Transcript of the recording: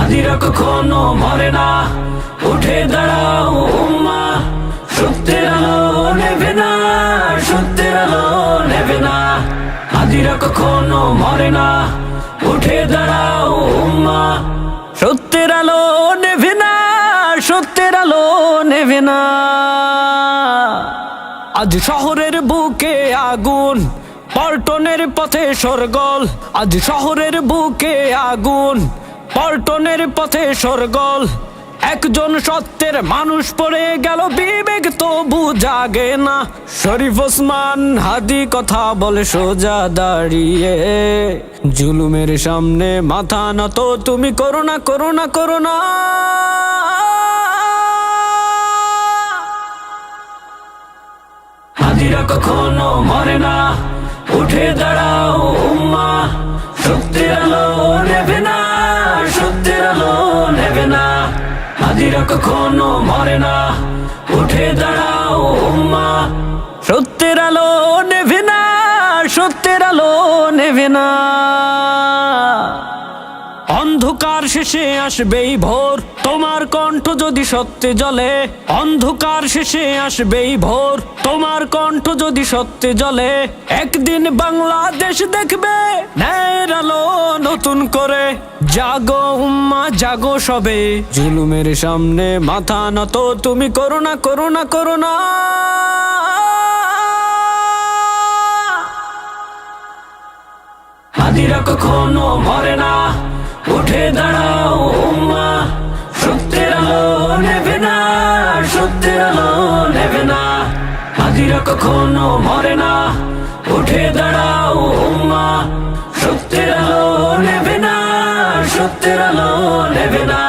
হাদিরা কখনো মরে না, উঠে দাঁড়াও উম্মা, সত্যের আলো নেবে না, সত্যের আলো নেবে না। হাদিরা কখনো মরে না, উঠে দাঁড়াও উম্মা, সত্যের আলো নেবে না, সত্যের আলো নেবে না। আজ শহরের বুকে আগুন, পল্টনের পথে সরগল। আজ শহরের বুকে আগুন, পল্টনের পথে সরগল। একজন সত্যের মানুষ পড়ে গেল, বিবেক তবু জাগে না। শরীফ ওসমান হাদি কথা বলে সোজা দাঁড়িয়ে, জুলুমের সামনে মাথা নত তুমি করো না, করো না, করো না। হাদিরা কখনো মরে না, উঠে দাঁড়াও উম্মা, সত্যের আলো নেবে না, সত্যের আলো নেবে না। হাদিরা কখনো মরে না, উঠে দাঁড়াও উম্মা, সত্যের আলো নেবে না, সত্যের আলো নেবে না। অন্ধকার শেষে আসবেই ভোর, তোমার কণ্ঠ যদি সত্যে জ্বলে। অন্ধকার শেষে আসবেই ভোর, তোমার কণ্ঠ যদি সত্যে জ্বলে। একদিন বাংলাদেশ দেখবে ন্যায়ের আলো নতুন করে। জাগো উম্মা জাগো সবে, জুলুমের সামনে মাথা নত তুমি করো না, করো না, করো না। হাদিরা কখনো মরে না, উঠে দাঁড়াও উম্মা, সত্যের আলো নেবে না, সত্যের আলো নেবে না। হাদিরা কখনো মরে না, উঠে দাঁড়াও উম্মা, সত্যের আলো নেবে না, সত্যের আলো নেবে না।